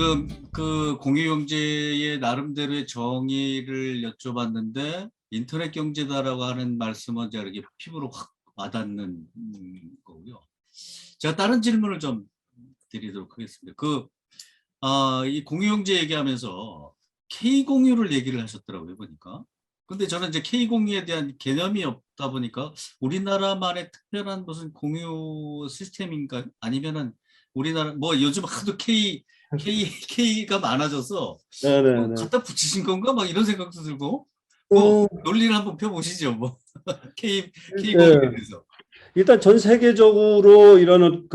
지금 그 공유경제의 나름대로의 정의를 여쭤봤는데 인터넷 경제다라고 하는 말씀은 제가 이렇게 피부로 확 와닿는 거고요. 제가 다른 질문을 좀 드리도록 하겠습니다. 이 공유경제 얘기하면서 K공유를 얘기를 하셨더라고요, 보니까. 근데 저는 이제 K공유에 대한 개념이 없다 보니까 우리나라만의 특별한 무슨 공유 시스템인가 아니면은 우리나라 뭐 요즘 하도 K가 많아져서 뭐 네네네. 갖다 붙이신 건가 막 이런 생각도 들고 뭐 어, 논리를 한번 펴보시죠, 뭐 K공유에 예. 대해서. 일단 전 세계적으로 이런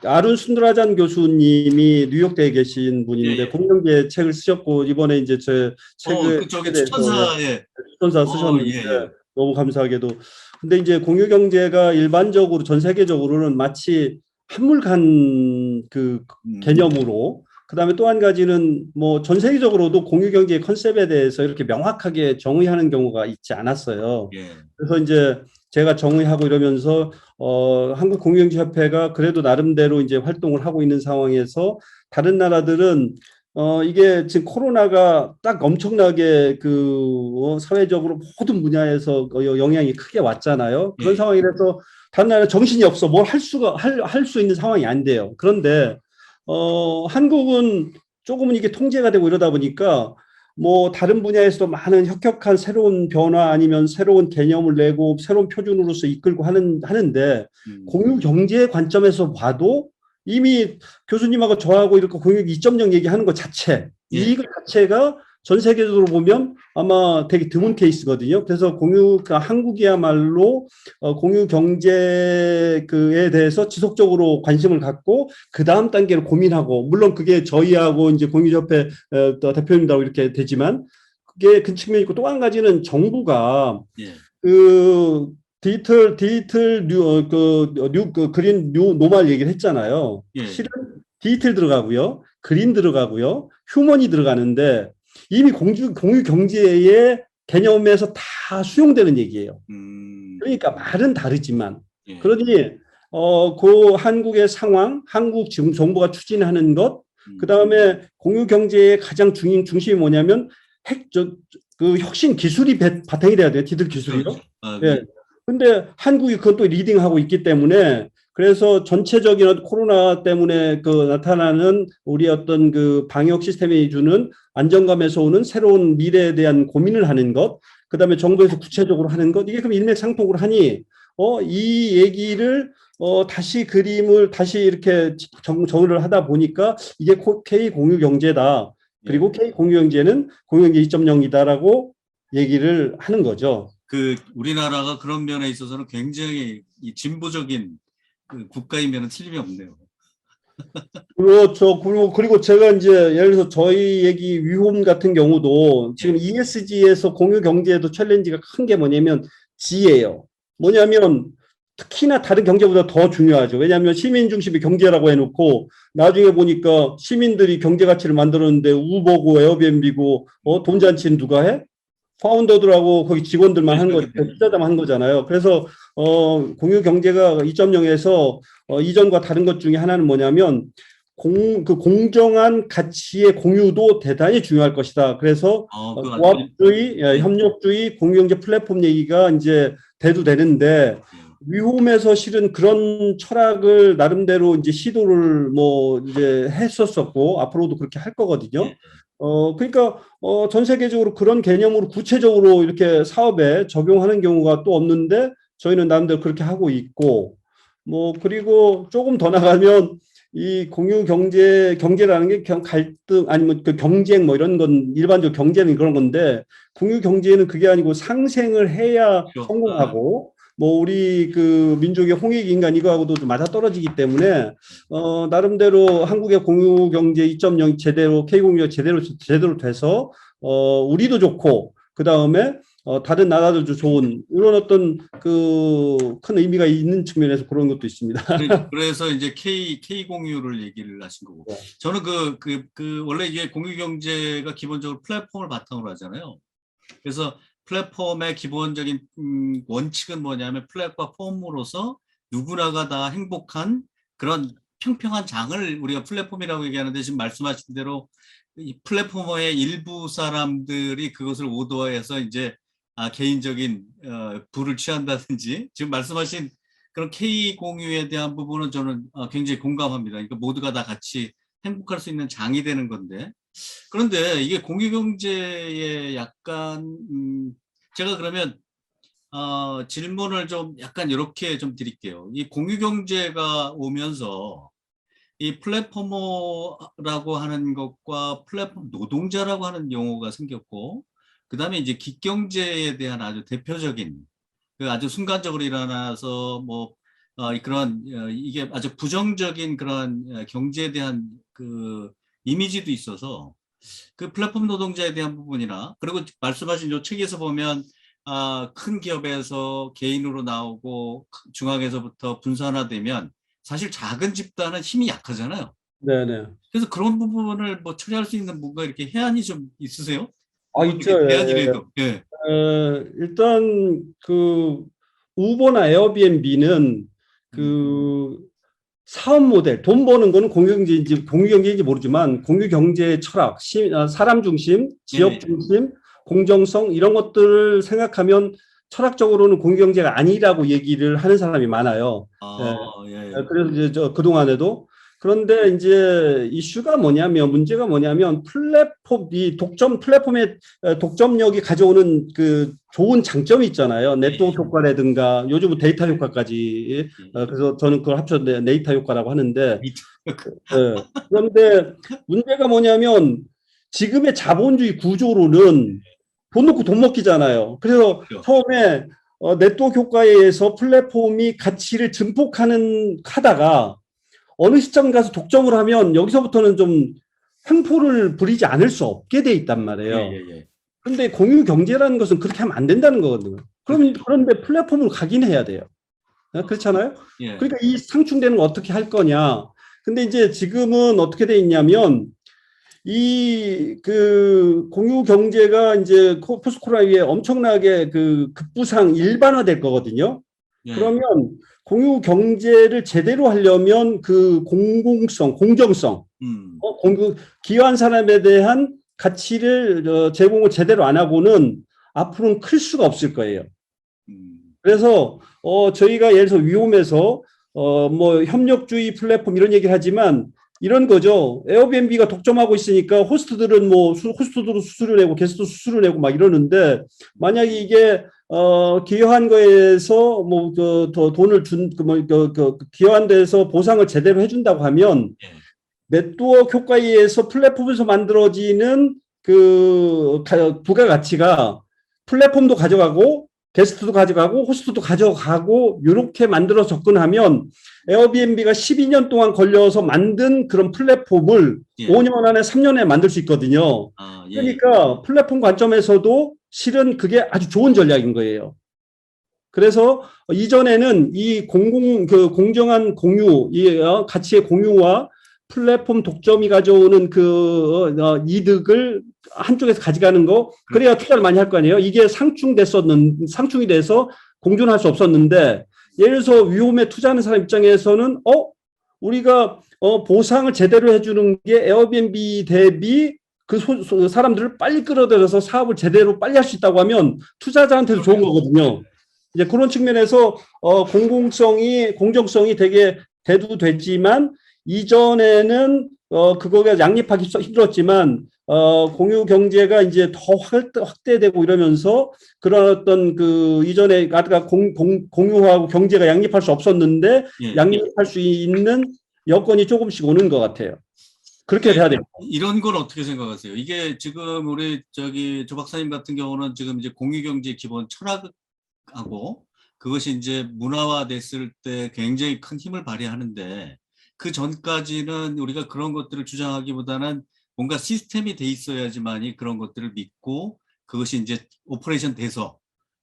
아룬 순드라잔 교수님이 뉴욕대에 계신 예, 분인데 예. 공경제 책을 쓰셨고 이번에 이제 제 책에 그 저기 대해서 추천사에 추천사 쓰셨는데 예, 예. 너무 감사하게도 근데 이제 공유 경제가 일반적으로 전 세계적으로는 마치 한물간 그 음, 개념으로 그다음에 또 한 가지는 뭐 전 세계적으로도 공유 경제의 컨셉에 대해서 이렇게 명확하게 정의하는 경우가 있지 않았어요. 예. 그래서 이제 제가 정의하고 이러면서 한국공유경제협회가 그래도 나름대로 이제 활동을 하고 있는 상황에서 다른 나라들은 이게 지금 코로나가 딱 엄청나게 사회적으로 모든 분야에서 영향이 크게 왔잖아요. 그런 예. 상황이라서 다른 나라 정신이 없어 뭘 할 수 있는 상황이 안 돼요. 그런데 한국은 조금은 이게 통제가 되고 이러다 보니까 뭐 다른 분야에서도 많은 혁혁한 새로운 변화 아니면 새로운 개념을 내고 새로운 표준으로서 이끌고 하는데 공유 음, 경제의 관점에서 봐도 이미 교수님하고 저하고 이렇게 공유 2.0 얘기하는 것 자체, 예. 이 자체가 전 세계적으로 보면 아마 되게 드문 케이스거든요. 그래서 한국이야말로 공유 경제에 대해서 지속적으로 관심을 갖고 그 다음 단계를 고민하고 물론 그게 저희하고 이제 공유협회 대표님하고 이렇게 되지만 그게 그 측면이 있고 또 한 가지는 정부가 예. 그 디지털 그린 뉴 노말 얘기를 했잖아요. 예. 실은 디지털 들어가고요, 그린 들어가고요, 휴먼이 들어가는데 이미 공유 경제의 개념에서 다 수용되는 얘기예요. 음, 그러니까 말은 다르지만 예. 그러니 그 한국의 상황, 한국 지금 정부가 추진하는 것, 그 음, 다음에 공유 경제의 가장 중심이 뭐냐면 그 혁신 기술이 바탕이 돼야 돼요. 디지털 그렇죠, 기술이요. 그렇죠. 아, 예. 근데 한국이 그것도 리딩하고 있기 때문에 그래서 전체적인 코로나 때문에 나타나는 우리 어떤 그 방역 시스템이 주는 안정감에서 오는 새로운 미래에 대한 고민을 하는 것, 그다음에 정부에서 구체적으로 하는 것, 이게 그럼 일맥상통으로 하니 이 얘기를 다시 그림을 다시 이렇게 정의를 하다 보니까 이게 K 공유 경제다. 예. 그리고 K 공유 경제는 공유 경제 2.0이다라고 얘기를 하는 거죠. 우리나라가 그런 면에 있어서는 굉장히 이 진보적인 그 국가이면 틀림이 없네요. 그렇죠. 그리고 제가 이제 예를 들어서 저희 얘기 위홈 같은 경우도 지금 예. ESG에서 공유 경제에도 챌린지가 큰 게 뭐냐면 G예요. 뭐냐면 특히나 다른 경제보다 더 중요하죠. 왜냐하면 시민 중심의 경제라고 해놓고 나중에 보니까 시민들이 경제 가치를 만들었는데 우버고 에어비앤비고 돈 음, 잔치는 누가 해? 파운더들하고 거기 직원들만 한 그렇죠, 거, 그렇죠. 투자자만 한 거잖아요. 그래서 공유 경제가 2.0에서 이전과 다른 것 중에 하나는 뭐냐면 그 공정한 가치의 공유도 대단히 중요할 것이다. 그래서 그거 아주 조합주의, 예. 협력주의, 공유경제 플랫폼 얘기가 이제 대두되는데 예. 위홈에서 실은 그런 철학을 나름대로 이제 시도를 뭐 이제 했었었고 앞으로도 그렇게 할 거거든요. 예. 그러니까 전 세계적으로 그런 개념으로 구체적으로 이렇게 사업에 적용하는 경우가 또 없는데 저희는 나름대로 그렇게 하고 있고 뭐 그리고 조금 더 나가면 이 공유 경제라는 게 갈등 아니면 그 경쟁 뭐 이런 건 일반적으로 경제는 그런 건데 공유 경제는 그게 아니고 상생을 해야 그렇죠. 성공하고 뭐 우리 그 민족의 홍익 인간 이거하고도 좀 맞아떨어지기 때문에 나름대로 한국의 공유 경제 2.0 제대로 K공유가 제대로 돼서 우리도 좋고 그다음에 다른 나라들도 좋은 이런 어떤 그 큰 의미가 있는 측면에서 그런 것도 있습니다. 그래서 이제 K 공유를 얘기를 하신 거고. 저는 원래 이게 공유 경제가 기본적으로 플랫폼을 바탕으로 하잖아요. 그래서 플랫폼의 기본적인 원칙은 뭐냐면 플랫폼으로서 누구나가 다 행복한 그런 평평한 장을 우리가 플랫폼이라고 얘기하는데 지금 말씀하신 대로 이 플랫포머의 일부 사람들이 그것을 오도해서 이제 개인적인 부를 취한다든지 지금 말씀하신 그런 K 공유에 대한 부분은 저는 굉장히 공감합니다. 그러니까 모두가 다 같이 행복할 수 있는 장이 되는 건데 그런데 이게 공유 경제에 약간 제가 그러면 질문을 좀 약간 이렇게 좀 드릴게요. 이 공유 경제가 오면서 이 플랫포머라고 하는 것과 플랫폼 노동자라고 하는 용어가 생겼고, 그 다음에 이제 기경제에 대한 아주 대표적인, 그 아주 순간적으로 일어나서 뭐, 그런, 이게 아주 부정적인 그런 경제에 대한 그 이미지도 있어서 그 플랫폼 노동자에 대한 부분이나, 그리고 말씀하신 요 책에서 보면, 큰 기업에서 개인으로 나오고 중앙에서부터 분산화되면 사실 작은 집단은 힘이 약하잖아요. 네네. 그래서 그런 부분을 뭐 처리할 수 있는 뭔가 이렇게 해안이 좀 있으세요? 뭐 있죠. 이렇게 예. 대안이라도. 예. 일단 그 우버나 에어비앤비는 음, 그 사업 모델, 돈 버는 거는 공유경제인지 모르지만 공유경제의 철학, 사람 중심, 지역 예. 중심, 공정성 이런 것들을 생각하면 철학적으로는 공유경제가 아니라고 얘기를 하는 사람이 많아요. 예. 예. 그래서 이제 그동안에도 그런데 이제 이슈가 뭐냐면 문제가 뭐냐면 이 플랫폼의 독점력이 가져오는 그 좋은 장점이 있잖아요. 예. 네트워크 효과라든가 요즘은 데이터 효과까지. 예. 그래서 저는 그걸 합쳐서 데이터 효과라고 하는데 예. 그런데 문제가 뭐냐면 지금의 자본주의 구조로는 돈 놓고 돈 먹기잖아요. 그래서 그렇죠. 처음에 네트워크 효과에 의해서 플랫폼이 가치를 하다가 어느 시점 가서 독점을 하면 여기서부터는 좀 횡포를 부리지 않을 수 없게 돼 있단 예, 말이에요. 예, 예. 그런데 공유 경제라는 것은 그렇게 하면 안 된다는 거거든요. 그렇죠. 그런데 플랫폼을 가긴 해야 돼요. 그렇잖아요. 예. 그러니까 이 상충되는 거 어떻게 할 거냐. 근데 이제 지금은 어떻게 돼 있냐면 이 그 공유 경제가 이제 포스트 코로나 위에 엄청나게 그 급부상 일반화될 거거든요. 예. 그러면 공유 경제를 제대로 하려면 그 공정성, 음. 기여한 사람에 대한 가치를 제공을 제대로 안 하고는 앞으로는 클 수가 없을 거예요. 음. 그래서 저희가 예를 들어서 위홈에서 뭐 협력주의 플랫폼 이런 얘기를 하지만 이런 거죠. 에어비앤비가 독점하고 있으니까 호스트들은 뭐 호스트도 수수료 내고 게스트 수수료 내고 막 이러는데 만약에 이게 기여한 거에서 뭐 더 돈을 기여한 데서 보상을 제대로 해준다고 하면 예. 네트워크 효과에 의해서 플랫폼에서 만들어지는 그 부가가치가 플랫폼도 가져가고 게스트도 가져가고 호스트도 가져가고 이렇게 만들어 접근하면 에어비앤비가 12년 동안 걸려서 만든 그런 플랫폼을 예. 5년 안에 3년에 만들 수 있거든요. 예. 그러니까 플랫폼 관점에서도 실은 그게 아주 좋은 전략인 거예요. 그래서 이전에는 이 공정한 공유, 이 가치의 공유와 플랫폼 독점이 가져오는 그 이득을 한쪽에서 가져가는 거 그래야 투자를 많이 할 거 아니에요. 이게 상충이 돼서 공존할 수 없었는데 예를 들어서 위홈에 투자하는 사람 입장에서는 우리가 보상을 제대로 해주는 게 에어비앤비 대비 그 사람들을 빨리 끌어들여서 사업을 제대로 빨리 할 수 있다고 하면 투자자한테도 좋은 거거든요. 이제 그런 측면에서 공정성이 되게 대두됐지만 이전에는 그거가 양립하기 힘들었지만 공유 경제가 이제 더 확대되고 이러면서 그런 어떤 그 이전에 아까 공유하고 경제가 양립할 수 없었는데 예. 양립할 수 있는 여건이 조금씩 오는 것 같아요. 그렇게 돼야 돼요. 이런 건 어떻게 생각하세요? 이게 지금 우리 조 박사님 같은 경우는 지금 이제 공유 경제 기본 철학하고 그것이 이제 문화화됐을 때 굉장히 큰 힘을 발휘하는데 그 전까지는 우리가 그런 것들을 주장하기보다는 뭔가 시스템이 돼 있어야지만이 그런 것들을 믿고 그것이 이제 오퍼레이션 돼서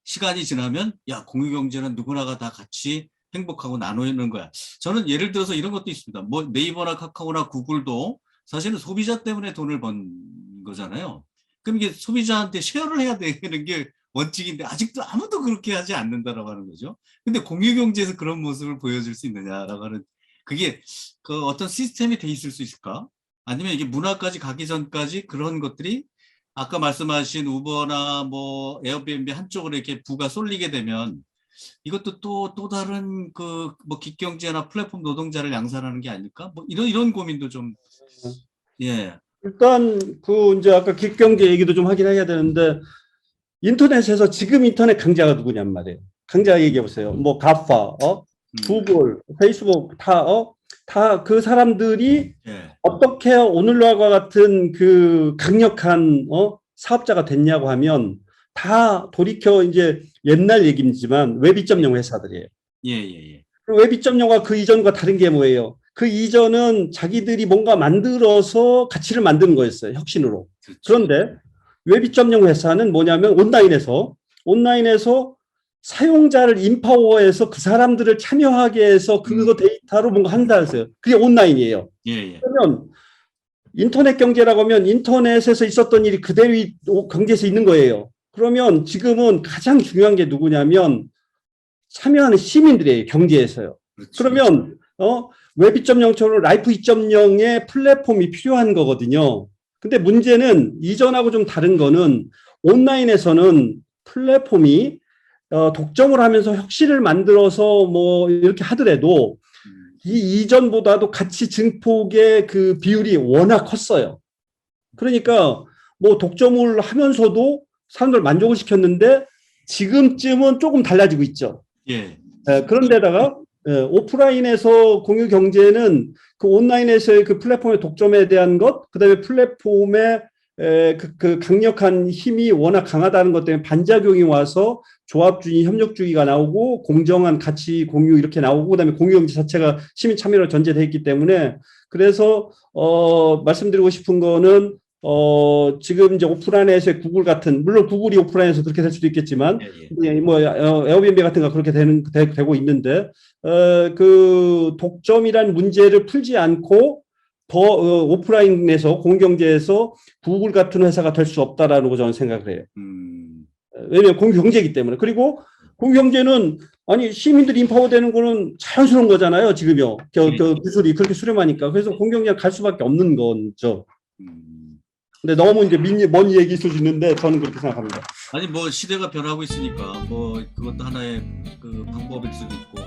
시간이 지나면 야 공유 경제는 누구나가 다 같이 행복하고 나누는 거야. 저는 예를 들어서 이런 것도 있습니다. 뭐 네이버나 카카오나 구글도 사실은 소비자 때문에 돈을 번 거잖아요. 그럼 이게 소비자한테 쉐어를 해야 되는 게 원칙인데 아직도 아무도 그렇게 하지 않는다라고 하는 거죠. 근데 공유 경제에서 그런 모습을 보여줄 수 있느냐라고 하는 그게 그 어떤 시스템이 돼 있을 수 있을까? 아니면 이게 문화까지 가기 전까지 그런 것들이 아까 말씀하신 우버나 뭐 에어비앤비 한쪽으로 이렇게 부가 쏠리게 되면 이것도 또 다른 그 뭐 기경제나 플랫폼 노동자를 양산하는 게 아닐까? 뭐 이런 고민도 좀 예. 일단 그 이제 아까 기경제 얘기도 좀 하긴 해야 되는데 인터넷에서 지금 인터넷 강자가 누구냔 말이에요. 강자 얘기해 보세요. 뭐 가파, 구글, 페이스북 다 그 사람들이 예. 어떻게 오늘날과 같은 그 강력한 사업자가 됐냐고 하면 다 돌이켜 이제 옛날 얘기지만 웹 2.0 회사들이에요. 예, 예, 예. 웹 2.0과 그 이전과 다른 게 뭐예요? 그 이전은 자기들이 뭔가 만들어서 가치를 만드는 거였어요. 혁신으로. 그렇죠. 그런데 웹 2.0 회사는 뭐냐면 온라인에서 사용자를 인파워해서 그 사람들을 참여하게 해서 그거 데이터로 뭔가 한다 했어요. 그게 온라인이에요. 예, 예. 그러면 인터넷 경제라고 하면 인터넷에서 있었던 일이 그대로 경제에서 있는 거예요. 그러면 지금은 가장 중요한 게 누구냐면 참여하는 시민들이에요. 경제에서요. 그렇죠. 그러면 웹 2.0처럼 라이프 2.0의 플랫폼이 필요한 거거든요. 근데 문제는 이전하고 좀 다른 거는 온라인에서는 플랫폼이 독점을 하면서 혁신을 만들어서 뭐 이렇게 하더라도 이 이전보다도 가치 증폭의 그 비율이 워낙 컸어요. 그러니까 뭐 독점을 하면서도 사람들 만족을 시켰는데 지금쯤은 조금 달라지고 있죠. 예. 그런데다가 오프라인에서 공유 경제는 그 온라인에서의 그 플랫폼의 독점에 대한 것, 그다음에 플랫폼의 그 강력한 힘이 워낙 강하다는 것 때문에 반작용이 와서 조합주의, 협력주의가 나오고 공정한 가치 공유 이렇게 나오고 그다음에 공유 경제 자체가 시민 참여로 전제되어 있기 때문에 그래서 말씀드리고 싶은 거는 지금 이제 오프라인에서의 구글 같은 물론 구글이 오프라인에서 그렇게 될 수도 있겠지만 예, 예. 뭐 에어비앤비 같은 거 그렇게 되고 있는데 그 독점이란 문제를 풀지 않고 더 오프라인에서 공경제에서 구글 같은 회사가 될 수 없다라고 저는 생각을 해요. 왜냐하면 공경제이기 때문에. 그리고 공경제는 아니 시민들이 인파워되는 거는 자연스러운 거잖아요. 지금요. 기술이 그렇게 수렴하니까. 그래서 공경제가 갈 수밖에 없는 거죠. 근데 너무 이제 먼 얘기 수준인데 저는 그렇게 생각합니다. 아니 뭐 시대가 변하고 있으니까 뭐 그것도 하나의 그 방법일 수도 있고